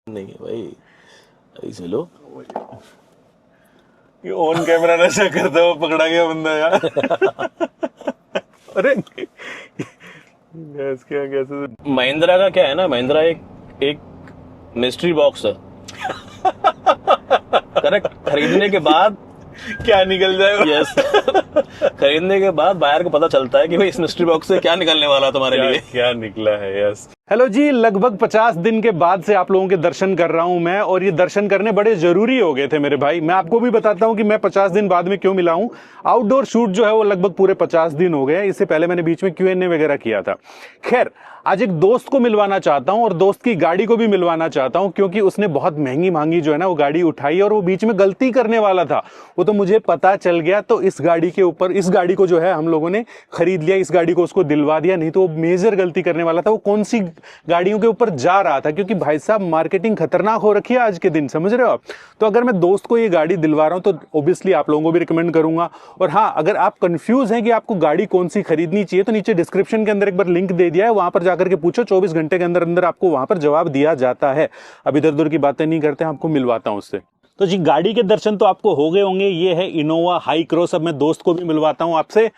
नहीं भाई, ऐसे लो। ये ऑन कैमरा नशा करता हुआ पकड़ा गया बंदा यार। अरे गैस क्या कैसे। महिंद्रा का क्या है ना, महिंद्रा एक एक मिस्ट्री बॉक्स है। करेक्ट। खरीदने के बाद क्या निकल जाएगा। यस खरीदने के बाद बायर को पता चलता है कि भाई इस मिस्ट्री बॉक्स से क्या निकलने वाला है तुम्हारे लिए। क्या निकला है। यस हेलो जी, लगभग 50 दिन के बाद से आप लोगों के दर्शन कर रहा हूं मैं, और ये दर्शन करने बड़े जरूरी हो गए थे मेरे भाई। मैं आपको भी बताता हूं कि मैं 50 दिन बाद में क्यों मिला हूं। आउटडोर शूट जो है वो लगभग पूरे 50 दिन हो गए। इससे पहले मैंने बीच में Q&A वगैरह किया था। खैर, आज एक दोस्त को मिलवाना चाहता हूं और दोस्त की गाड़ी को भी मिलवाना चाहता हूं, क्योंकि उसने बहुत महंगी महंगी जो है ना वो गाड़ी उठाई और वो बीच में गलती करने वाला था। वो तो मुझे पता चल गया। तो इस गाड़ी के ऊपर, इस गाड़ी को जो है हम लोगों ने खरीद लिया, इस गाड़ी को उसको दिलवा दिया। नहीं तो वो मेजर गलती करने वाला था। वो कौन सी गाड़ियों के ऊपर जा रहा था, क्योंकि भाई साहब मार्केटिंग खतरनाक हो रखी है आज के दिन, समझ रहे हो आप। तो अगर मैं दोस्त को ये गाड़ी दिलवा रहा हूं तो ऑब्वियसली आप लोगों को भी रिकमेंड करूंगा। और हाँ, अगर आप कंफ्यूज हैं कि आपको गाड़ी कौन सी खरीदनी चाहिए तो नीचे डिस्क्रिप्शन के अंदर एक बार लिंक दे दिया है, वहां पर जाकर के पूछो। 24 घंटे के अंदर अंदर आपको वहां पर जवाब दिया जाता है। अब इधर उधर की बातें नहीं करते, आपको मिलवाता हूं उससे। तो जी, गाड़ी के दर्शन तो आपको हो गए होंगे। ये है इनोवा हाई क्रॉस। अब मैं दोस्त को भी मिलवाता हूं आपसे।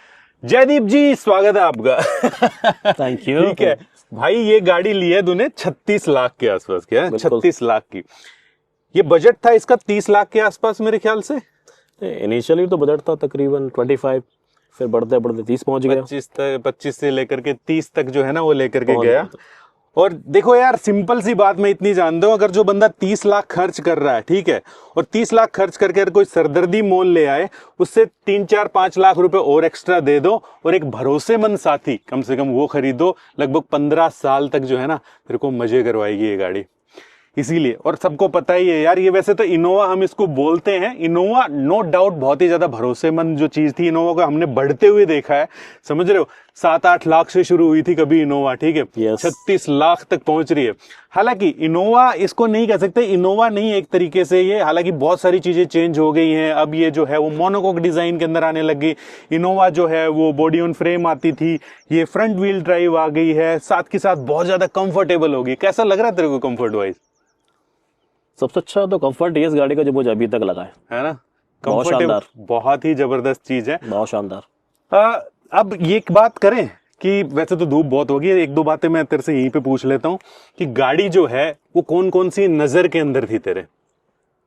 जयदीप जी, स्वागत है आपका। Thank you. ठीक है भाई, ये गाड़ी ली है तूने 36 लाख के आसपास। क्या है? 36 लाख की। ये बजट था इसका 30 लाख के आसपास मेरे ख्याल से। इनिशियली तो बजट था तकरीबन 25, फिर बढ़ते बढ़ते 30 पहुंच गया। 25 से लेकर के 30 तक जो है ना वो लेकर के पहुंच गया। गया। और देखो यार, सिंपल सी बात मैं इतनी जानता हूं, अगर जो बंदा 30 लाख खर्च कर रहा है, ठीक है, और 30 लाख खर्च करके अगर कोई सरदर्दी मोल ले आए, उससे 3-4-5 लाख रुपए और एक्स्ट्रा दे दो और एक भरोसेमंद साथी कम से कम वो खरीदो, लगभग 15 साल तक जो है ना तेरे को मजे करवाएगी ये गाड़ी। इसीलिए, और सबको पता ही है यार, ये वैसे तो इनोवा हम इसको बोलते हैं। इनोवा नो डाउट बहुत ही ज्यादा भरोसेमंद जो चीज थी। इनोवा को हमने बढ़ते हुए देखा है, समझ रहे हो। 7-8 लाख से शुरू हुई थी कभी इनोवा, ठीक है, Yes. 36 लाख तक पहुंच रही है। हालांकि इनोवा इसको नहीं कह सकते, इनोवा नहीं एक तरीके से ये, हालांकि बहुत सारी चीजें चेंज हो गई हैं। अब ये जो है वो मोनोकोक डिजाइन के अंदर आने लगी। इनोवा जो है वो बॉडी ऑन फ्रेम आती थी, ये फ्रंट व्हील ड्राइव आ गई है, साथ के साथ बहुत ज्यादा कंफर्टेबल होगी। कैसा लग रहा है तेरे को कंफर्ट वाइज? सबसे अच्छा तो कंफर्ट ये इस गाड़ी का जो मुझे अभी तक लगा है ना, बहुत कंफर्टेबल, शानदार। बहुत ही जबरदस्त चीज है। बहुत शानदार। अब ये एक बात करें कि वैसे तो धूप बहुत होगी, एक दो बातें मैं तेरे से यहीं पे पूछ लेता हूँ कि गाड़ी जो है वो कौन कौन सी नजर के अंदर थी तेरे?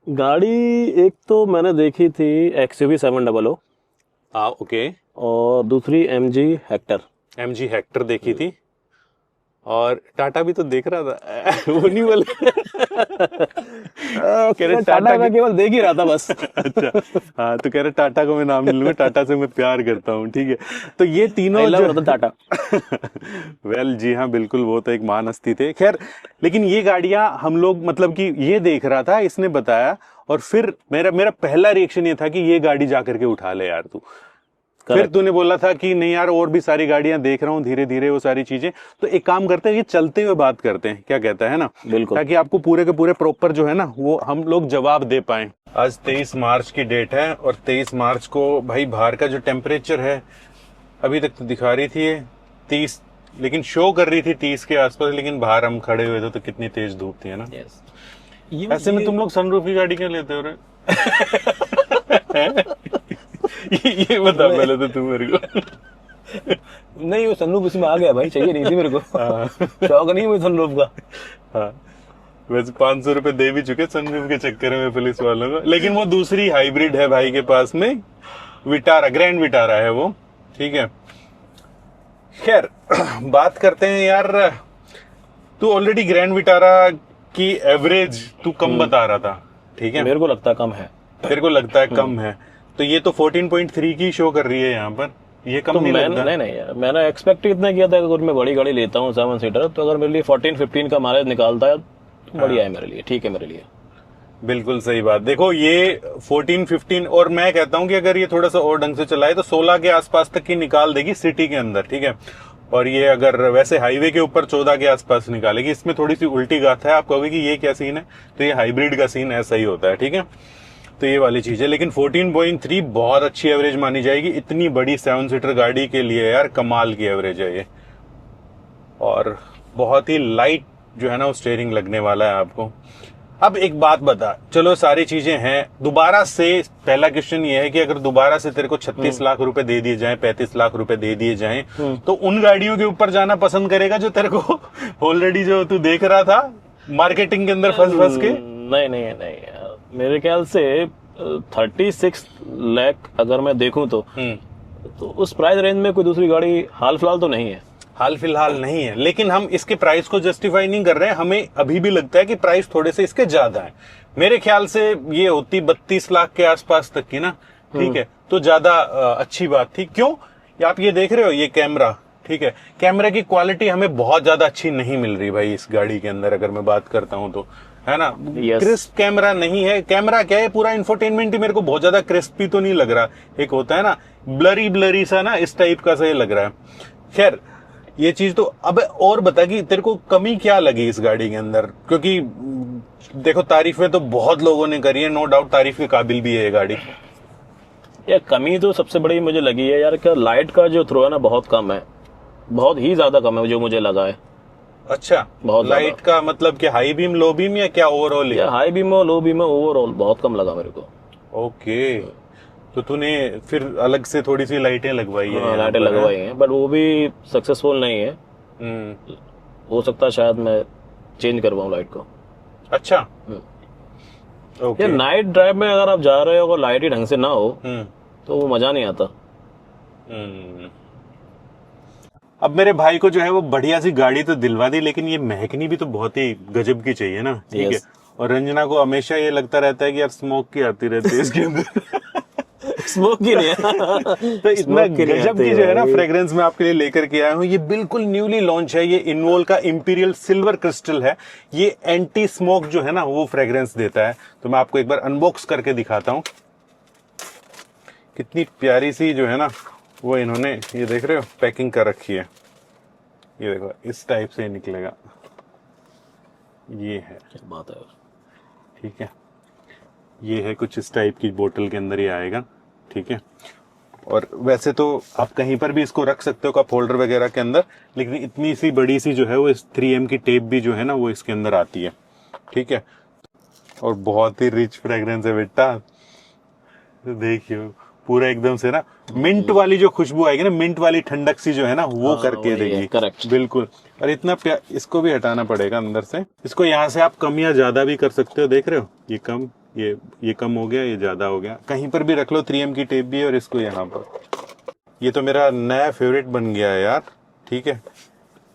गाड़ी एक तो मैंने देखी थी XUV 700 ओके। और दूसरी MG हेक्टर। MG हेक्टर देखी थी, और टाटा भी तो देख रहा था। वो नहीं बोले। कह रहे टाटा मैं केवल देख ही रहा था बस। अच्छा, हाँ, तो कह रहे टाटा को मैं नाम नहीं लूंगा, टाटा से मैं प्यार करता हूँ, ठीक है। तो ये तीनों I love Ratan Tata. Well जी हाँ, बिल्कुल, वो तो एक महान हस्ती थे। खैर, लेकिन ये गाड़ियां हम लोग, मतलब कि ये देख रहा था, इसने बताया, और फिर मेरा पहला रिएक्शन ये था कि ये गाड़ी जाकर के उठा ले यार तू। फिर तूने बोला था कि नहीं यार, और भी सारी गाड़ियां देख रहा हूँ धीरे धीरे वो सारी चीजें। तो एक काम करते हैं, ये चलते हुए बात करते हैं, क्या कहता है ना? बिल्कुल। ताकि आपको पूरे के पूरे प्रॉपर जो है ना वो हम लोग जवाब दे पाए। आज 23 मार्च की डेट है, और 23 मार्च को भाई बाहर का जो टेम्परेचर है, अभी तक तो दिखा रही थी 30, लेकिन शो कर रही थी 30 के आसपास, लेकिन बाहर हम खड़े हुए थे तो कितनी तेज धूप थी, है ना? ऐसे में तुम लोग सनरूफ की गाड़ी क्यों लेते हो रे? ये बता पहले तो तुम मेरे को। नहीं, वो सनरूफ इसमें आ गया भाई, चाहिए नहीं थी मेरे को। शौक नहीं मुझे सनरूफ का। हाँ, वैसे 500 रुपए दे भी चुके सनरूफ के चक्कर में पुलिस वालों को, लेकिन वो दूसरी हाइब्रिड है भाई के पास में, विटारा, ग्रैंड विटारा है वो, ठीक है। खैर, बात करते हैं यार, तू ऑलरेडी ग्रैंड विटारा की एवरेज तू कम बता रहा था, ठीक है। मेरे को लगता है कम है। तेरे को लगता है कम है, तो ये तो 14.3 की शो कर रही है यहाँ पर, ये कम तो नहीं लगता? नहीं यार, मैंने एक्सपेक्ट इतना किया था कि अगर मैं बड़ी गाड़ी लेता हूँ 7 सीटर, तो अगर मेरे लिए 14-15 का माइलेज निकालता है तो बढ़िया है मेरे लिए, ठीक है मेरे लिए। बिल्कुल सही बात। देखो, ये 14-15, और मैं कहता हूं कि अगर ये थोड़ा सा और ढंग से चलाए तो 16 के आसपास तक की निकाल देगी सिटी के अंदर, ठीक है। और ये अगर वैसे हाईवे के ऊपर 14 के आसपास निकालेगी। इसमें थोड़ी सी उल्टी गाथा है, आप कहोगे कि ये क्या सीन है, तो ये हाइब्रिड का सीन ऐसा ही होता है, ठीक है। तो ये वाली चीज है, लेकिन 14.3 बहुत अच्छी एवरेज मानी जाएगी इतनी बड़ी 7 सीटर गाड़ी के लिए यार, कमाल की एवरेज है ये। और बहुत ही लाइट जो है ना वो स्टीयरिंग लगने वाला है आपको। अब एक बात बता, चलो सारी चीजें हैं, दोबारा से पहला क्वेश्चन ये है कि अगर दोबारा से तेरे को 36 लाख रुपए दे दिए जाएं, 35 लाख रुपए दे दिए जाएं, तो उन गाड़ियों के ऊपर जाना पसंद करेगा जो तेरे को ऑलरेडी जो तू देख रहा था मार्केटिंग के अंदर फंस के? नहीं नहीं नहीं यार, मेरे ख्याल से 36 लाख अगर मैं देखूं तो उस प्राइस रेंज में कोई दूसरी गाड़ी हाल फिलहाल तो नहीं है। हाल फिलहाल नहीं है, लेकिन हम इसके प्राइस को जस्टिफाई नहीं कर रहे हैं। हमें अभी भी लगता है कि प्राइस थोड़े से इसके ज्यादा है। मेरे ख्याल से ये होती 32 लाख के आसपास तक की ना, ठीक है, तो ज्यादा अच्छी बात थी। क्यों? आप ये देख रहे हो ये कैमरा, ठीक है, कैमरा की क्वालिटी हमें बहुत ज्यादा अच्छी नहीं मिल रही भाई इस गाड़ी के अंदर, अगर मैं बात करता हूं तो, है ना। क्रिस्प कैमरा नहीं है। कैमरा क्या है, पूरा इंफोटेनमेंट ही मेरे को बहुत ज्यादा क्रिस्पी तो नहीं लग रहा। एक होता है ना ब्लरी ब्लरी सा ना, इस टाइप का सा ये लग रहा है। खैर ये चीज तो, अब और बता कि तेरे को कमी क्या लगी इस गाड़ी के अंदर? क्योंकि देखो तारीफें तो बहुत लोगों ने करी है, नो डाउट तारीफ के काबिल भी है ये गाड़ी। यार कमी तो सबसे बड़ी मुझे लगी है यार, क्या लाइट का जो थ्रो है ना बहुत कम है, बहुत ही ज्यादा कम है जो मुझे लगा है। अच्छा, बहुत लाइट का मतलब कि हाई बीम लो बीम या क्या ओवरऑल? या हाई बीम हो लो बीम हो, ओवरऑल बहुत कम लगा मेरे को। ओके, तो तूने फिर अलग से थोड़ी सी लाइटें लगवाई है? हाँ, लाइटें लगवाई हैं, बट वो भी सक्सेसफुल नहीं है। हो सकता है शायद मैं चेंज करवाऊं लाइट को। अच्छा, ओके। यार नाइट ड्राइव में अगर आप जा रहे हो और लाइट ही ढंग से ना हो तो वो मजा नहीं आता। अब मेरे भाई को जो है वो बढ़िया सी गाड़ी तो दिलवा दी, लेकिन ये महकनी भी तो बहुत ही गजब की चाहिए ना, ठीक है। और रंजना को हमेशा ये लगता रहता है कि यार स्मोक की आती रहती है इसके अंदर। स्मोक की नहीं है। तो इतना गजब की जो है ना फ्रेग्रेंस मैं आपके लिए लेकर के आया हूँ। ये बिल्कुल न्यूली लॉन्च है। ये इनवोल का इंपीरियल सिल्वर क्रिस्टल है। ये एंटी स्मोक जो है ना वो फ्रेग्रेंस देता है। तो मैं आपको एक बार अनबॉक्स करके दिखाता हूँ। कितनी प्यारी सी जो है ना वो इन्होंने, ये देख रहे हो, पैकिंग कर रखी है। ये देखो इस टाइप से निकलेगा, ये है। क्या बात है। ठीक है, ये है कुछ इस टाइप की बोतल के अंदर ये आएगा, ठीक है। और वैसे तो आप कहीं पर भी इसको रख सकते हो कप होल्डर वगैरह के अंदर, लेकिन इतनी सी बड़ी सी जो है वो इस 3M की टेप भी जो है ना वो इसके अंदर आती है, ठीक है। और बहुत ही रिच फ्रेग्रेंस है बेटा, देखियो पूरा एकदम से ना मिंट वाली जो खुशबू आएगी ना, मिंट वाली ठंडक सी जो है ना वो करके देगी। करेक्ट, बिल्कुल। और इतना इसको भी हटाना पड़ेगा अंदर से। इसको यहाँ से आप कम या ज्यादा भी कर सकते हो, देख रहे हो, ये कम, ये कम हो गया, ये ज्यादा हो गया। कहीं पर भी रख लो, 3M की टेप भी है। और इसको यहाँ पर, ये तो मेरा नया फेवरेट बन गया है यार, ठीक है।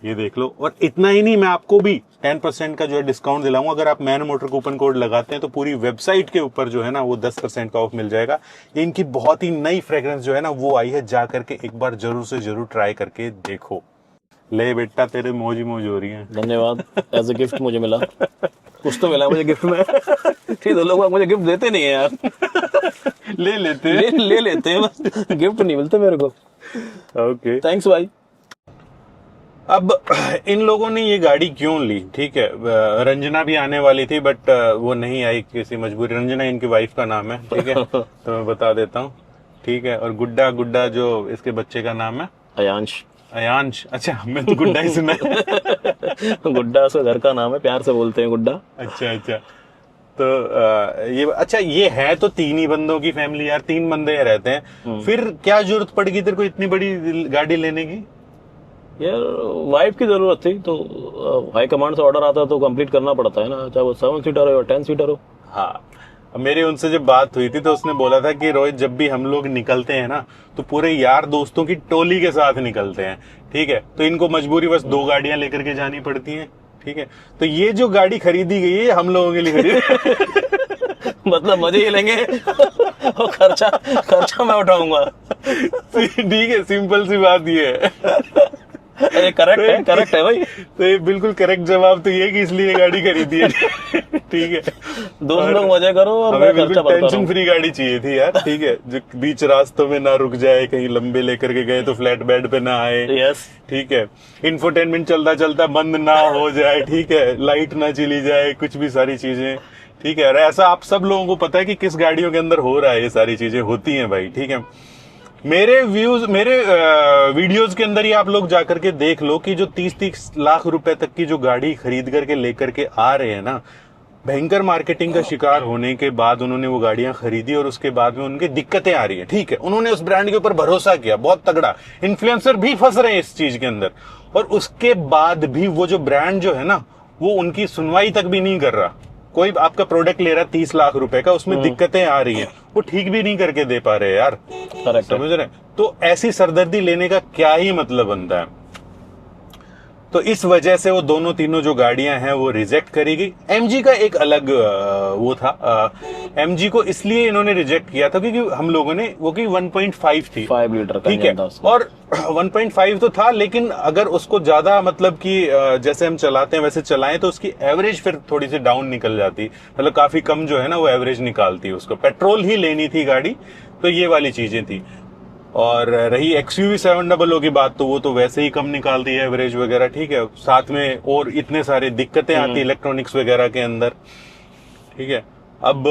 ये देख लो। और इतना ही नहीं, मैं आपको भी 10% का जो है डिस्काउंट दिलाऊंगा। अगर आप मैन मोटर कूपन कोड लगाते हैं तो पूरी वेबसाइट के ऊपर जो है ना वो 10% का ऑफ मिल जाएगा। ये इनकी बहुत ही नई फ्रेग्रेंस जो है ना वो आई है, जा करके एक बार जरूर से जरूर ट्राई करके देखो। ले बेटा, तेरे मौज ही मौज हो रही है। धन्यवाद, एज ए गिफ्ट मुझे मिला। कुछ तो मिला मुझे गिफ्ट में। ठीक है, लोग मुझे गिफ्ट देते नहीं है यार। ले लेते ले लेते हैं, बस गिफ्ट नहीं मिलते मेरे को। ओके, थैंक्स भाई। अब इन लोगों ने ये गाड़ी क्यों ली, ठीक है। रंजना भी आने वाली थी बट वो नहीं आई, किसी मजबूरी। रंजना इनकी वाइफ का नाम है, ठीक है। तो मैं बता देता हूँ, ठीक है। और गुड्डा जो इसके बच्चे का नाम है, अयांश। अच्छा, मैं तो गुड्डा ही सुना। गुड्डा उसका घर का नाम है, प्यार से बोलते हैं गुड्डा। अच्छा। तो ये अच्छा, ये है तो 3 ही बंदों की फैमिली यार, 3 बंदे रहते हैं। फिर क्या जरूरत पड़ेगी तेरे को इतनी बड़ी गाड़ी लेने की? यार वाइफ की जरूरत थी, तो हाई कमांड से ऑर्डर आता तो कंप्लीट करना पड़ता है ना, चाहे वो 7 सीटर हो या 10 सीटर हो। हाँ, मेरी उनसे जब बात हुई थी तो उसने बोला था कि रोहित, जब भी हम लोग निकलते हैं ना तो पूरे यार दोस्तों की टोली के साथ निकलते हैं, ठीक है। तो इनको मजबूरी बस 2 गाड़ियां लेकर के जानी पड़ती हैं, ठीक है। तो ये जो गाड़ी खरीदी गई है हम लोगों के लिए खरीदी। मतलब मजे ही लेंगे और खर्चा मैं उठाऊंगा। ठीक है, सिंपल सी बात ये है। अरे करेक्ट है भाई। तो ये बिल्कुल करेक्ट जवाब तो ये कि इसलिए गाड़ी खरीदी है, ठीक है। दोस्त लोग मजे करो और हमें मैं बिल्कुल खर्चा बढ़ता टेंशन फ्री गाड़ी चाहिए थी यार, ठीक है। जो बीच रास्तों में ना रुक जाए, कहीं लंबे लेकर के गए तो फ्लैट बेड पे ना आए, यस, ठीक है। इंफोटेनमेंट चलता बंद ना हो जाए, ठीक है। लाइट ना चली जाए, कुछ भी सारी चीजें, ठीक है। और ऐसा आप सब लोगों को पता है कि किस गाड़ियों के अंदर हो रहा है, ये सारी चीजें होती हैं भाई, ठीक है। मेरे व्यूज, मेरे वीडियोस के अंदर ही आप लोग जाकर के देख लो कि जो 30-30 लाख रुपए तक की जो गाड़ी खरीद करके लेकर के आ रहे हैं ना, भयंकर मार्केटिंग का शिकार होने के बाद उन्होंने वो गाड़ियां खरीदी और उसके बाद में उनकी दिक्कतें आ रही हैं। ठीक है, उन्होंने उस ब्रांड के ऊपर भरोसा किया बहुत तगड़ा, इन्फ्लुएंसर भी फंस रहे हैं इस चीज के अंदर, और उसके बाद भी वो जो ब्रांड जो है ना, वो उनकी सुनवाई तक भी नहीं कर रहा। कोई आपका प्रोडक्ट ले रहा है 30 लाख रुपए का, उसमें दिक्कतें आ रही हैं, वो ठीक भी नहीं करके दे पा रहे यार, समझ रहे? तो ऐसी सरदर्दी लेने का क्या ही मतलब बनता है? तो इस वजह से वो दोनों तीनों जो गाड़ियां हैं वो रिजेक्ट करी गई। एमजी का एक अलग वो था, एमजी को इसलिए इन्होंने रिजेक्ट किया था क्योंकि हम लोगों ने वो की 1.5 थी, 5 लीटर का ठीक है, और 1.5 तो था, लेकिन अगर उसको ज्यादा मतलब कि जैसे हम चलाते हैं वैसे चलाएं तो उसकी एवरेज फिर थोड़ी सी डाउन निकल जाती, मतलब काफी कम जो है ना वो एवरेज निकालती। उसको पेट्रोल ही लेनी थी गाड़ी, तो ये वाली चीजें थी। और रही XUV 700 की बात, तो वो तो वैसे ही कम निकालती है एवरेज वगैरह, ठीक है, साथ में और इतने सारे दिक्कतें आती इलेक्ट्रॉनिक्स वगैरह के अंदर, ठीक है। अब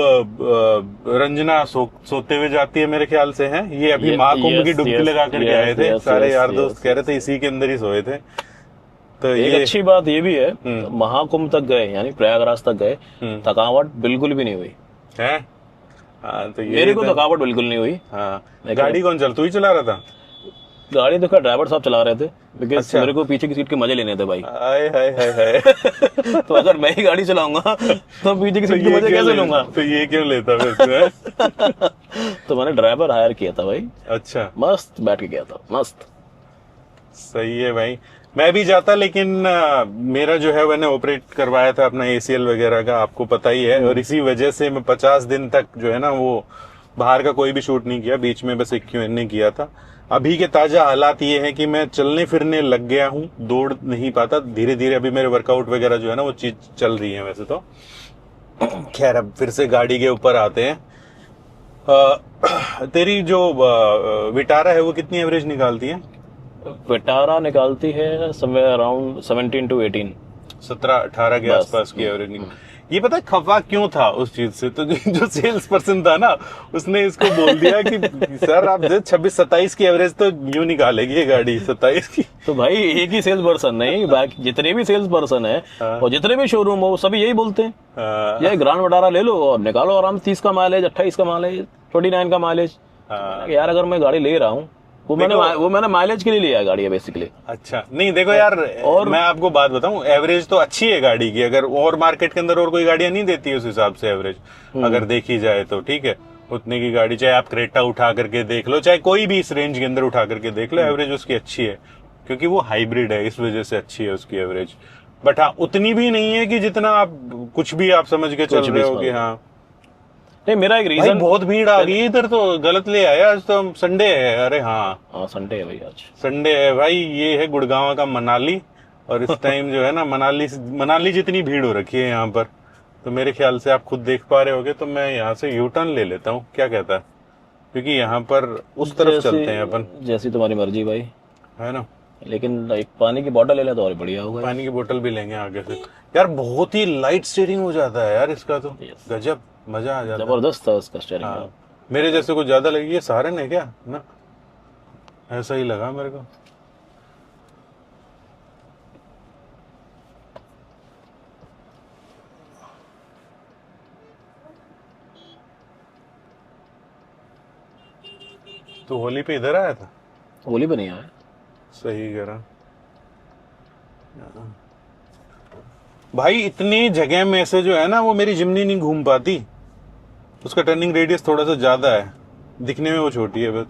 रंजना सोते हुए जाती है मेरे ख्याल से, है ये अभी महाकुंभ की डुबकी लगा करके आए थे, सारे यार दोस्त कह रहे थे इसी के अंदर ही सोए थे। तो एक ये अच्छी बात ये भी है, महाकुंभ तक गए यानी प्रयागराज तक गए, थकावट बिल्कुल भी नहीं हुई है। हाँ, तो ये मेरे को थकावट बिल्कुल नहीं हुई। हाँ, गाड़ी कौन तू ही चला रहा था? गाड़ी तो क्या ड्राइवर साहब चला रहे थे, बिकॉज मेरे को पीछे की सीट के मजे लेने थे भाई। हाय हाय हाय हाय। तो अगर मैं ही गाड़ी चलाऊंगा तो पीछे की सीट के मजे कैसे लूंगा? तो ये क्यों लेता फिर? तो मैंने ड्राइवर हायर किया था भाई। अच्छा, मस्त बैठ के गया था, मस्त। सही है भाई। मैं भी जाता, लेकिन मेरा जो है मैंने ऑपरेट करवाया था अपना ACL वगैरह का, आपको पता ही है, और इसी वजह से मैं 50 दिन तक जो है ना वो बाहर का कोई भी शूट नहीं किया, बीच में बस Q&A किया था। अभी के ताजा हालात ये है कि मैं चलने फिरने लग गया हूँ, दौड़ नहीं पाता, धीरे धीरे अभी मेरे वर्कआउट वगैरह जो है ना वो चीज चल रही है वैसे तो। खैर, अब फिर से गाड़ी के ऊपर आते हैं। तेरी जो विटारा है वो कितनी एवरेज निकालती है? विटारा निकालती है समवेयर अराउंड 17 to 18, 17-18 के आसपास की एवरेज निकाल। ये पता है खफा क्यों था उस चीज से? तो जो सेल्स पर्सन था ना, उसने इसको बोल दिया कि सर आप 26-27 की एवरेज तो यूं निकालेगी ये गाड़ी, 27 की। तो भाई एक ही सेल्स पर्सन नहीं, बाकी जितने भी सेल्स पर्सन है और जितने भी शोरूम हो सभी यही बोलते हैं, ये ग्रांड विटारा ले लो और निकालो आराम, 30 का माइलेज, 28 का माइलेज, 29 का माइलेज। यार अगर मैं गाड़ी ले रहा हूँ वो मैंने माइलेज के लिए लिया है गाड़ी है बेसिकली। अच्छा, नहीं देखो यार, और मैं आपको बात बताऊं, एवरेज तो अच्छी है गाड़ी की, अगर और मार्केट के अंदर और कोई गाड़ियां नहीं देती है उस हिसाब से एवरेज, अगर देखी जाए तो, ठीक है, उतने की गाड़ी चाहे आप क्रेटा उठा करके देख लो, चाहे कोई भी इस रेंज के अंदर उठा करके देख लो, एवरेज उसकी अच्छी है, क्योंकि वो हाइब्रिड है, इस वजह से अच्छी है उसकी एवरेज। बट हाँ, उतनी भी नहीं है कि जितना आप कुछ भी आप समझ के चल रहे हो कि हाँ। नहीं, मेरा एक रीजन, बहुत भीड़ आ गई इधर, तो गलत ले आया, आज तो संडे है। अरे हाँ संडे है भाई, आज संडे है भाई। ये है गुड़गांव का मनाली, और इस टाइम जो है ना मनाली जितनी भीड़ हो रखी है यहाँ पर, तो मेरे ख्याल से आप खुद देख पा रहे होगे। तो मैं यहाँ से यू टर्न ले लेता हूँ, क्या कहता है, क्योंकि यहाँ पर उस तरफ चलते हैं अपन। जैसी तुम्हारी मर्जी भाई, है ना, लेकिन एक पानी की बोतल ले ले तो और बढ़िया होगा। पानी की बोतल भी लेंगे आगे से। यार बहुत ही लाइट स्टीयरिंग हो जाता है यार इसका, तो गजब मजा आ जाता है, जबरदस्त था इसका स्टीयरिंग। हाँ, मेरे जैसे कुछ ज्यादा लगी, ये सारे ने क्या ना, ऐसा ही लगा मेरे को। तो होली पे इधर आया था? होली पे नहीं आया। सही करा भाई। इतनी जगह में से जो है ना वो मेरी जिमनी नहीं घूम पाती, उसका टर्निंग रेडियस थोड़ा सा ज्यादा है, दिखने में वो छोटी है बस।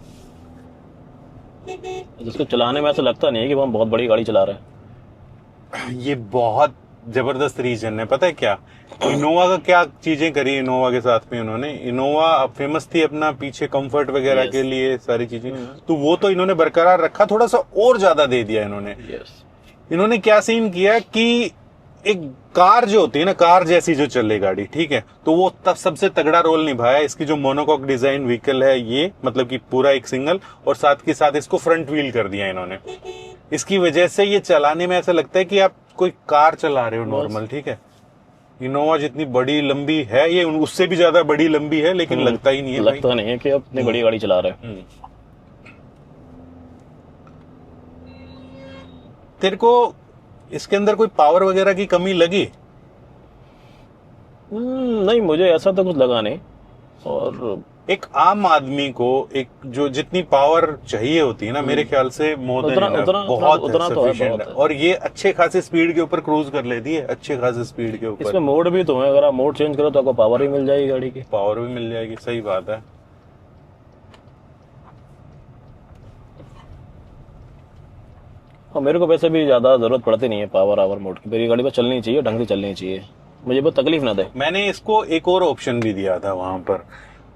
जिसको चलाने में ऐसा लगता नहीं है कि वो हम बहुत बड़ी गाड़ी चला रहे हैं। ये बहुत जबरदस्त रीजन है, पता है क्या, इनोवा का क्या चीजें करी इनोवा के साथ में इन्होंने। इनोवा फेमस थी अपना पीछे कंफर्ट वगैरह के लिए, सारी चीजें, तो वो तो इन्होंने बरकरार रखा, थोड़ा सा और ज्यादा दे दिया इन्होंने। इन्होंने क्या सीन किया कि एक कार जो होती है ना, कार जैसी जो चले गाड़ी, ठीक है, तो वो तब सबसे तगड़ा रोल निभाया। इसकी जो मोनोकॉक डिजाइन व्हीकल है ये, मतलब कि पूरा एक सिंगल, और साथ के साथ इसको फ्रंट व्हील कर दिया इन्होंने। इसकी वजह से ये चलाने में ऐसा लगता है कि आप कोई कार चला रहे हो नॉर्मल, ठीक है। इनोवा जितनी बड़ी लंबी है, ये उससे भी ज्यादा बड़ी लंबी है, लेकिन लगता ही नहीं है, लगता नहीं है कि आप इतनी बड़ी गाड़ी चला रहे हैं। तेरे को इसके अंदर कोई पावर वगैरह की कमी लगी? नहीं, मुझे ऐसा तो कुछ लगा नहीं। और एक आम आदमी को एक जो जितनी पावर चाहिए होती है ना, मेरे ख्याल से मोर देन बहुत उतना तो है, बहुत है। और ये अच्छे खासे स्पीड के ऊपर क्रूज कर लेती है, अच्छे खासे स्पीड के ऊपर। इसमें मोड भी तो है, अगर आप मोड चेंज करो तो आपको पावर ही मिल जाएगी गाड़ी की। पावर भी मिल जाएगी, सही बात है। और मेरे को वैसे भी ज्यादा जरूरत पड़ती नहीं है पावर आवर मोड की। मेरी गाड़ी पर चलनी चाहिए, ढंग से चलनी चाहिए, मुझे बहुत तकलीफ ना दे। मैंने इसको एक और ऑप्शन भी दिया था वहां पर,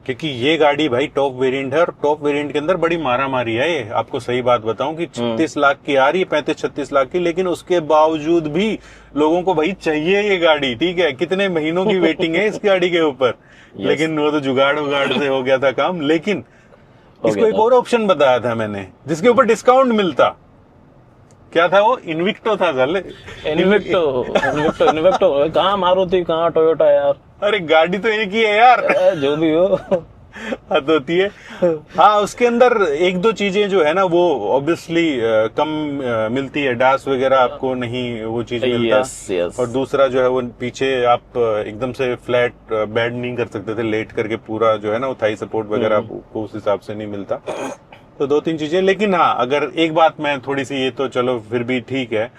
क्योंकि ये गाड़ी भाई टॉप वेरिएंट है, और टॉप वेरिएंट के अंदर बड़ी मारा मारी है ये। आपको सही बात बताऊं कि 36 लाख की आ रही है, 35-36 लाख की, लेकिन उसके बावजूद भी लोगों को भाई चाहिए ये गाड़ी। ठीक है, कितने महीनों की वेटिंग है इस गाड़ी के ऊपर, लेकिन वो तो जुगाड़ उगाड़ से हो गया था काम। लेकिन इसको एक और ऑप्शन बताया था मैंने जिसके ऊपर डिस्काउंट मिलता। क्या था वो? इन्विक्टो था साले। इन्वेक्टो कहाँ मारुति, कहाँ टोयोटा यार। अरे गाड़ी तो एक ही है यार। जो भी हो, हद होती है। हाँ, उसके अंदर एक दो चीजें जो है ना वो ऑब्वियसली कम मिलती है। डास वगैरह आपको नहीं वो चीज मिलता। यस। और दूसरा जो है वो पीछे आप एकदम से फ्लैट बेड नहीं कर सकते थे, लेट करके पूरा जो है ना वो थाई सपोर्ट वगैरह आपको उस हिसाब से नहीं मिलता। तो दो तीन चीजें। लेकिन हाँ, अगर एक बात मैं थोड़ी सी, ये तो चलो फिर भी ठीक है,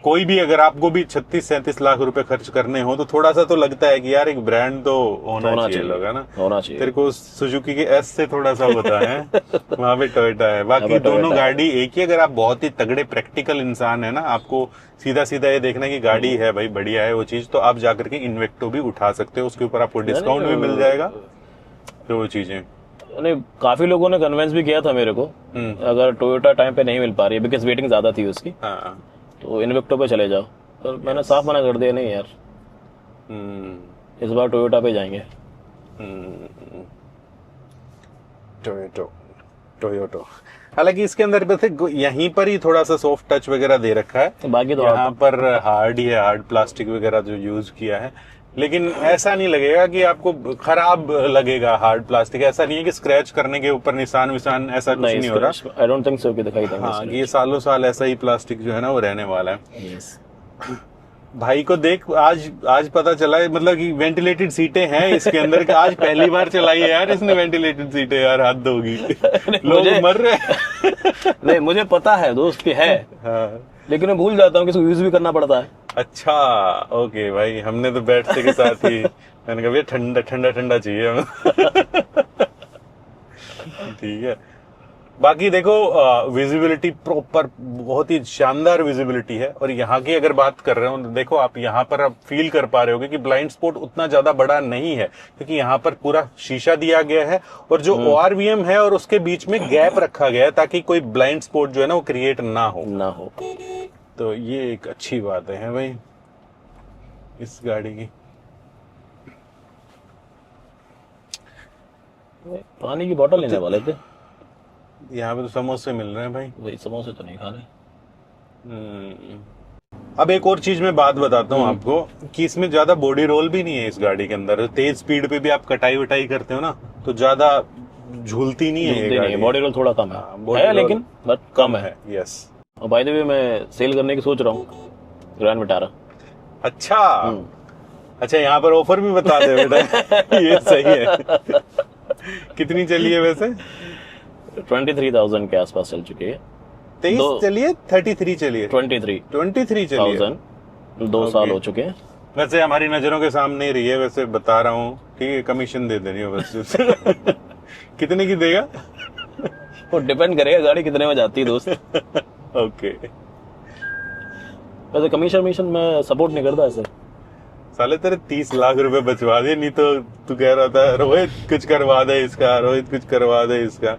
कोई भी अगर आपको भी 36-37 लाख रुपए खर्च करने हो तो थोड़ा सा तो लगता है कि यार एक ब्रांड तो होना चाहिए लोग, है ना, होना चाहिए। तेरे को सुजुकी के एस से थोड़ा सा होता है, वहां पे टोयोटा है। बाकी दोनों गाड़ी एक ही। अगर आप बहुत ही तगड़े प्रैक्टिकल इंसान है ना, आपको सीधा सीधा ये देखना कि गाड़ी है भाई बढ़िया है वो चीज, तो आप जाकर के इन्वेक्टो भी उठा सकते हो, उसके ऊपर आपको डिस्काउंट भी मिल जाएगा। तो वो चीजें नहीं, काफी लोगों ने कन्विंस भी किया था मेरे को, अगर टोयोटा टाइम पे नहीं मिल पा रही है बिकॉज वेटिंग ज्यादा थी उसकी, हाँ, तो इन्वेक्टो पे चले जाओ। पर मैंने साफ मना कर दिया, नहीं यार इस बार टोयोटा पे जाएंगे। टोयोटो। हालांकि इसके अंदर वैसे यहीं पर ही थोड़ा सा सॉफ्ट टच वगैरह दे रखा है, बाकी तो यहाँ पर हार्ड ही है, हार्ड प्लास्टिक वगैरह जो यूज किया है। लेकिन ऐसा नहीं लगेगा कि आपको खराब लगेगा हार्ड प्लास्टिक। ऐसा नहीं है कि स्क्रैच करने के ऊपर निशान विशान ऐसा कुछ नहीं हो रहा। आई डोंट थिंक सो कि दिखाई देंगे। हाँ, ये सालों साल ऐसा ही प्लास्टिक जो है ना वो रहने वाला है। Yes. भाई को देख, आज पता चला है, मतलब कि वेंटिलेटेड सीटें हैं इसके अंदर। आज पहली बार चलाई है यार इसने वेंटिलेटेड सीटें, यार हद होगी। लोग मर रहे हैं। नहीं, मुझे पता है दोस्त कि है, हाँ। लेकिन मैं भूल जाता हूँ कि इसको यूज भी करना पड़ता है। अच्छा, ओके भाई, हमने तो बैठते के साथ ही मैंने कहा भैया ठंडा ठंडा ठंडा चाहिए हमें। ठीक है। बाकी देखो विजिबिलिटी प्रॉपर, बहुत ही शानदार विजिबिलिटी है। और यहाँ की अगर बात कर रहे हो तो देखो आप यहाँ पर आप फील कर पा रहे होगे कि ब्लाइंड स्पॉट उतना ज्यादा बड़ा नहीं है, क्योंकि यहाँ पर पूरा शीशा दिया गया है और जो ORVM है और उसके बीच में गैप रखा गया है ताकि कोई ब्लाइंड स्पॉट जो है ना वो क्रिएट ना हो। तो ये एक अच्छी बात है भाई इस गाड़ी की। पानी की बोतल लेने वाले थे, यहाँ पे तो समोसे मिल रहे हैं भाई। वही समोसे तो नहीं खा रहे। अब एक और चीज मैं बात बताता हूँ आपको कि इसमें ज्यादा बॉडी रोल भी नहीं है इस गाड़ी के अंदर। तेज स्पीड पे भी आप कटाई वटाई करते हो ना तो ज्यादा झूलती नहीं है ये गाड़ी। बॉडी रोल थोड़ा कम है लेकिन बट कम है। यस। और बाय द वे मैं सेल करने की सोच रहा हूँ ग्रैंड विटारा। अच्छा, यहाँ पर ऑफर भी बता दे बेटा। ये सही है। कितनी चली है वैसे? 23,000 के आसपास चल चुकी है। 23 चलिए, 33 चलिए, 23 चलिए। 2 साल हो चुके हैं। वैसे हमारी नजरों के सामने ही रही है, वैसे बता रहा हूँ। ठीक है, कमीशन दे देनी हो बस। कितने की देगा? वो डिपेंड करेगा गाड़ी कितने में जाती है दोस्त। ओके। वैसे कमीशन मैं सपोर्ट नहीं करता ऐसे। साले तेरे 30 लाख रुपए बचवा दिए, नहीं तो तू कह रहा था रोहित कुछ करवा दे इसका, रोहित कुछ करवा दे इसका।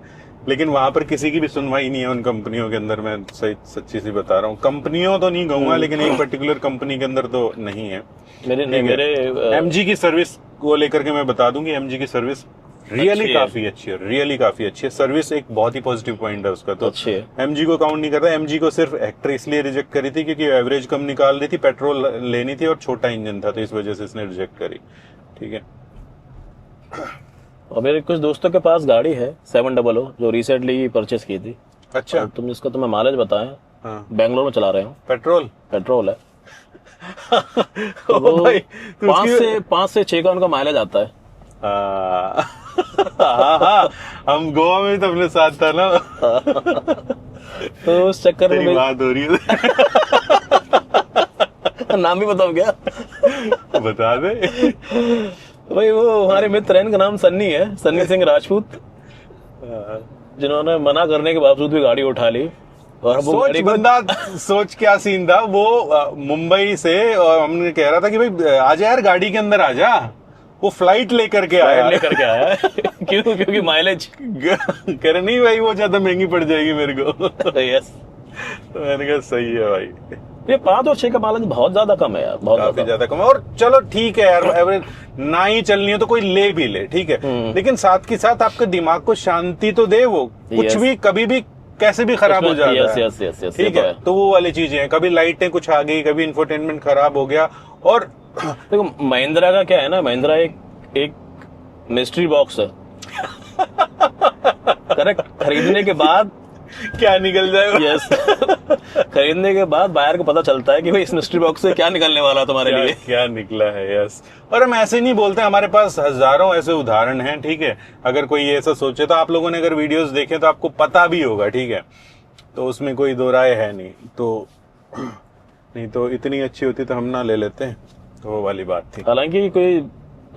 लेकिन वहां पर किसी की भी सुनवाई नहीं है उन कंपनियों के अंदर। मैं सच्ची सी बता रहा हूँ, कंपनियों तो नहीं कहूंगा लेकिन एक पर्टिकुलर कंपनी के अंदर तो नहीं है। मेरे MG की सर्विस को लेकर के मैं बता दूं कि MG की सर्विस रियली काफी अच्छी है। सर्विस एक बहुत ही पॉजिटिव पॉइंट है उसका। तो MG को काउंट नहीं करता। MG को सिर्फ हेक्टर इसलिए रिजेक्ट करी थी क्योंकि एवरेज कम निकाल रही थी, पेट्रोल लेनी थी और छोटा इंजन था, तो इस वजह से इसने रिजेक्ट करी। ठीक है। और मेरे कुछ दोस्तों के पास गाड़ी है 700 जो रिसेंटली परचेस की थी। अच्छा। तुम जिसका तुम्हें माइलेज बताया हाँ। बैंगलोर में चला रहे हूँ, पेट्रोल पेट्रोल है। ओ वो भाई, तो उसकी- 5 से 6 का उनका माइलेज आता है। हाँ हाँ, हम गोवा में भी तो अपने साथ था ना। तो उस चक्कर तेरी में बात हो रही है। नाम भी बताओ क्या? बता दे। भाई वो हमारे मित्र हैं, इनका नाम सन्नी है, सन्नी सिंह राजपूत, जिन्होंने मना करने के बावजूद भी गाड़ी उठा ली। और वो सोच गाड़ी को बंदा, सोच क्या सीन था वो। मुंबई से, और हमने कह रहा था कि भाई आजा यार गाड़ी के अंदर आजा, वो फ्लाइट लेकर के आया। लेकर के आया है। क्यों? क्योंकि माइलेज करनी भाई वो ज्यादा महंगी पड़ जाएगी मेरे को। यस। तो मैंने कहा सही है भाई, ये 5 और 6 का माइलेज बहुत ज्यादा कम है यार, बहुत काफी ज्यादा। ज्यादा कम है। और चलो ठीक है यार, एवरेज ना ही चलनी है तो कोई ले भी ले, ठीक है, लेकिन साथ के साथ आपके दिमाग को शांति तो दे वो। कुछ Yes. भी कभी भी कैसे भी खराब हो जाता यस है। यस यस यस, ठीक है, तो वो वाली चीजें हैं, कभी लाइटें कुछ आ गई, कभी इंफोटेनमेंट खराब हो गया। और देखो महिंद्रा का क्या है ना, महिंद्रा एक मिस्ट्री बॉक्स है। करेक्ट। खरीदने के बाद क्या निकल जाएगा। यस खरीदने के बाद बायर को पता चलता है कि भाई इस मिस्ट्री बॉक्स से क्या निकलने वाला है तुम्हारे क्या, लिए। क्या निकला है। यस। और हम ऐसे नहीं बोलते, हमारे पास हजारों ऐसे उदाहरण हैं, ठीक है। अगर कोई ऐसा सोचे तो आप लोगों ने अगर वीडियोस देखे तो आपको पता भी होगा, ठीक है, तो उसमें कोई दो राय है नहीं। तो नहीं तो इतनी अच्छी होती तो हम ना ले लेते, तो वो वाली बात थी। हालांकि कोई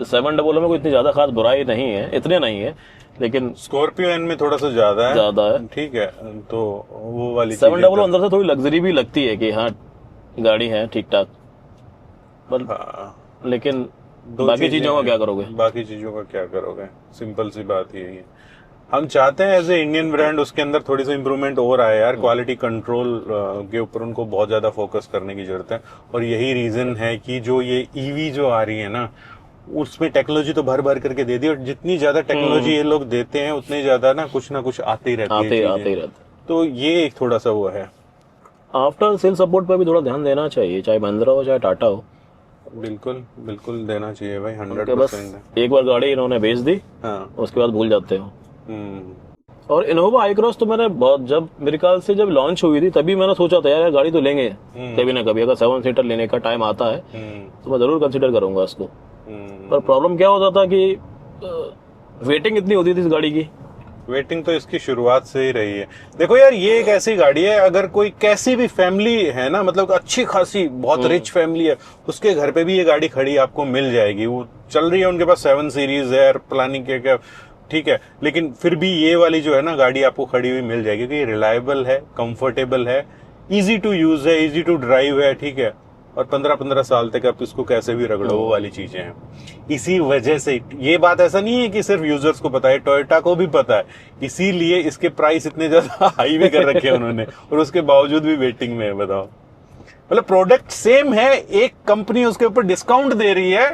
700 में कोई इतनी ज्यादा खास बुराई नहीं है, इतने नहीं है, लेकिन स्कॉर्पियो एन में थोड़ा सा ज्यादा है, ठीक है, तो वो वाली 700 अंदर से थोड़ी लग्जरी भी लगती है कि हाँ गाड़ी है ठीक ठाक, पर हाँ, लेकिन दो बाकी चीजें चीजों का हैं। क्या करोगे? बाकी चीजों का क्या करोगे, सिंपल सी बात यही है। हम चाहते हैं एज ए इंडियन ब्रांड उसके अंदर थोड़ी सी इंप्रूवमेंट और आए यार। क्वालिटी कंट्रोल के ऊपर उनको बहुत ज्यादा फोकस करने की जरूरत है। और यही रीजन है कि जो ये ईवी जो आ रही है ना, उसमें टेक्नोलॉजी तो भर भर करके दे दी, और जितनी ज्यादा टेक्नोलॉजी ये लोग देते हैं उतनी ज्यादा ना कुछ आती रहती है आते चीजें। ही रहते। तो ये एक थोड़ा सा वो है। आफ्टर सेल सपोर्ट पर भी थोड़ा ध्यान देना चाहिए, चाहे महिंद्रा हो चाहे टाटा हो। बिल्कुल बिल्कुल देना चाहिए भाई, उनके बस 100%। एक बार गाड़ी इन्होंने बेच दी, हाँ। उसके बाद भूल जाते हो। हम्म। और इनोवा आई क्रॉस तो मैंने बहुत, जब मेरे ख्याल से जब लॉन्च हुई थी तभी मैंने सोचा था यार गाड़ी तो लेंगे कभी ना कभी, अगर 7 सीटर लेने का टाइम आता है तो मैं जरूर कंसिडर करूंगा इसको। पर प्रॉब्लम क्या होता था कि वेटिंग इतनी होती थी इस गाड़ी की। वेटिंग तो इसकी शुरुआत से ही रही है। देखो यार, ये एक ऐसी गाड़ी है, अगर कोई कैसी भी फैमिली है ना, मतलब अच्छी खासी बहुत रिच फैमिली है, उसके घर पे भी ये गाड़ी खड़ी आपको मिल जाएगी। वो चल रही है, उनके पास 7 सीरीज है, प्लानिंग क्या, ठीक है, लेकिन फिर भी ये वाली जो है ना गाड़ी आपको खड़ी हुई मिल जाएगी, क्योंकि रिलायबल है, कंफर्टेबल है, इजी टू यूज है, इजी टू ड्राइव है, ठीक है, और 15-15 साल तक आप इसको कैसे भी रगड़ो, वो वाली चीजें हैं। इसी वजह से ये बात ऐसा नहीं है कि सिर्फ यूजर्स को पता है, टोयोटा को भी पता है, इसीलिए इसके प्राइस इतने ज्यादा हाई भी कर रखे हैं उन्होंने, और उसके बावजूद भी वेटिंग में है। बताओ, मतलब प्रोडक्ट सेम है, एक कंपनी उसके ऊपर डिस्काउंट दे रही है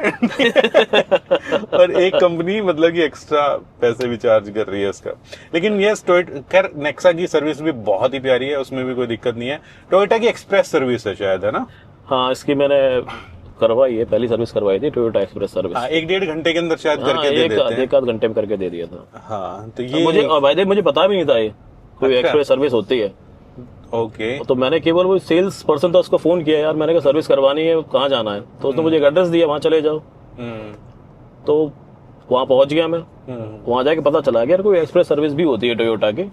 और एक कंपनी मतलब कि एक्स्ट्रा पैसे भी चार्ज कर रही है उसका। लेकिन यस, टोयोटा, खैर नेक्सा की सर्विस भी बहुत ही प्यारी है, उसमें भी कोई दिक्कत नहीं है। टोयोटा की एक्सप्रेस सर्विस है शायद, है ना? हाँ, इसकी मैंने करवाई है, पहली सर्विस करवाई थी, टोयोटा एक्सप्रेस सर्विस। 1-1.5 घंटे के अंदर शायद करके दे देते हैं। एक आध घंटे में करके दे दिया था। हाँ, तो ये मुझे पता भी नहीं था ये कोई अच्छा। एक्सप्रेस सर्विस होती है। ओके। तो मैंने केवल वो सेल्स पर्सन था उसको फोन किया, यार मैंने कहा सर्विस करवानी है, कहाँ जाना है, तो उसने मुझे एक एड्रेस दिया, वहाँ चले जाओ। तो वहाँ पहुंच गया मैं। वहाँ जाके पता चला कि यार कोई एक्सप्रेस सर्विस भी होती है टोयोटा की।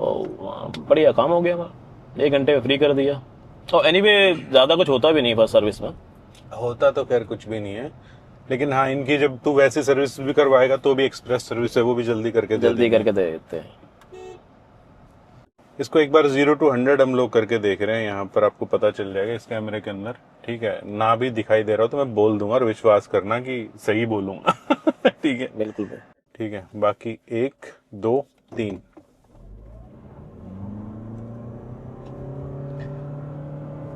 और बढ़िया काम हो गया, वहाँ 1 घंटे में फ्री कर दिया। और एनीवे ज्यादा कुछ होता भी नहीं फर्स्ट सर्विस में। होता तो खैर कुछ भी नहीं है, लेकिन हाँ, इनकी जब तू वैसी सर्विस भी करवाएगा तो भी एक्सप्रेस सर्विस है, वो भी जल्दी करके दे देते हैं। इसको एक बार 0 to 100 हम लोग करके देख रहे हैं, यहाँ पर आपको पता चल जाएगा इस कैमरे के अंदर, ठीक है। ना भी दिखाई दे रहा हो तो मैं बोल दूंगा, और विश्वास करना कि सही बोलूंगा ठीक है, बिल्कुल ठीक है। बाकी 1 2 3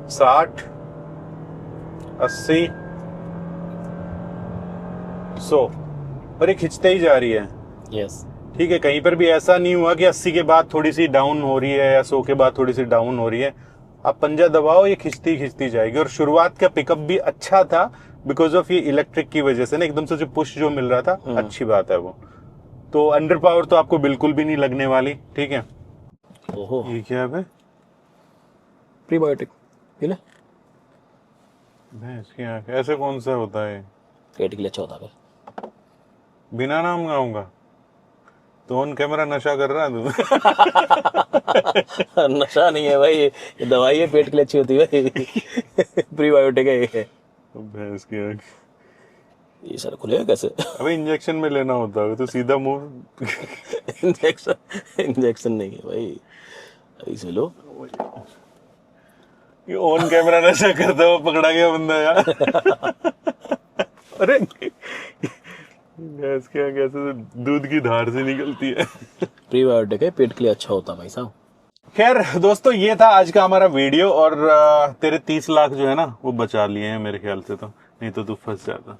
60 80 100, और ये खिंचते ही जा रही है। यस। ठीक है, कहीं पर भी ऐसा नहीं हुआ कि 80 के बाद थोड़ी सी डाउन हो रही है या 100 के बाद थोड़ी सी डाउन हो रही है। आप पंजा दबाओ, ये खिंचती जाएगी। और शुरुआत का पिकअप भी अच्छा था बिकॉज ऑफ ये इलेक्ट्रिक की वजह से ना, एकदम से जो पुश जो मिल रहा था, अच्छी बात है वो। तो अंडर पावर तो आपको बिल्कुल भी नहीं लगने वाली, ठीक है। ओहो, ये क्या है? प्रीबायोटिक पी ले, भैंस की आंख ऐसे कौन सा होता है? पेट के लिए अच्छा होता है। बिना नाम गाऊंगा तो ऑन कैमरा नशा कर रहा है तू? नशा नहीं है भाई, ये दवाई है, पेट के लिए अच्छी होती है भाई। प्रीबायोटिक है ये। भैंस की आंख। ये सर खुलेगा कैसे? अबे इंजेक्शन में लेना होता है तो सीधा मुंह। इंजेक्शन नहीं है भाई, ऐसे लो। ये ऑन कैमरा नशा करता हुआ पकड़ा गया बंदा यार। अरे भैंस की आंख ऐसे तो दूध की धार से निकलती है। प्रीबायोटिक है, पेट के लिए अच्छा होता है भाई साहब। खैर दोस्तों, ये था आज का हमारा वीडियो। और तेरे 30 लाख जो है ना वो बचा लिए हैं मेरे ख्याल से, तो नहीं तो तू फंस जाता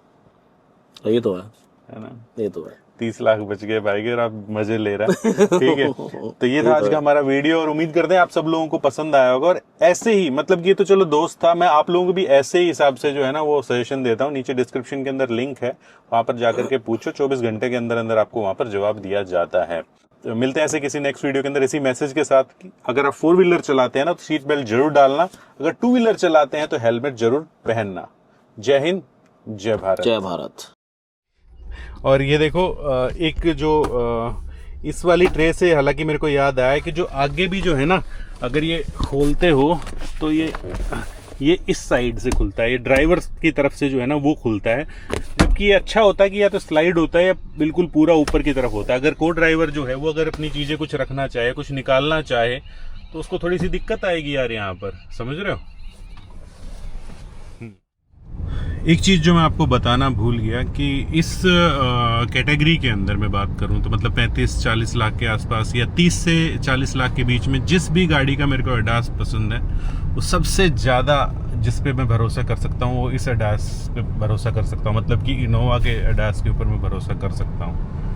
ये तो है ना। ये तो है। 30 लाख बच गए भाई, और आप मजे ले रहा है। ठीक है, तो ये था आज का हमारा वीडियो और उम्मीद करते हैं आप सब लोगों को पसंद आया होगा। और ऐसे ही मतलब ये तो चलो दोस्त था, मैं आप लोगों को भी ऐसे ही हिसाब से जो है ना वो सजेशन देता हूँ। नीचे डिस्क्रिप्शन के अंदर लिंक है, वहां पर जाकर के पूछो, 24 घंटे के अंदर अंदर आपको वहां पर जवाब दिया जाता है। तो मिलते हैं ऐसे किसी नेक्स्ट वीडियो के अंदर इसी मैसेज के साथ कि अगर आप 4 व्हीलर चलाते हैं ना तो सीट बेल्ट जरूर डालना, अगर 2 व्हीलर चलाते हैं तो हेलमेट जरूर पहनना। जय हिंद, जय भारत। जय भारत। और ये देखो एक जो इस वाली ट्रे से हालांकि मेरे को याद आया कि जो आगे भी जो है ना, अगर ये खोलते हो तो ये इस साइड से खुलता है, ये ड्राइवर की तरफ से जो है ना वो खुलता है। जबकि ये अच्छा होता है कि या तो स्लाइड होता है या बिल्कुल पूरा ऊपर की तरफ होता है। अगर को ड्राइवर जो है वो अगर अपनी चीजें कुछ रखना चाहे, कुछ निकालना चाहे, तो उसको थोड़ी सी दिक्कत आएगी यार यहाँ पर, समझ रहे हो। एक चीज़ जो मैं आपको बताना भूल गया कि इस कैटेगरी के अंदर मैं बात करूं तो मतलब 35-40 लाख के आसपास या 30 से 40 लाख के बीच में जिस भी गाड़ी का मेरे को अडास पसंद है, वो सबसे ज़्यादा जिस पे मैं भरोसा कर सकता हूँ वो इस अडास पे भरोसा कर सकता हूँ। मतलब कि इनोवा के अडास के ऊपर मैं भरोसा कर सकता हूँ।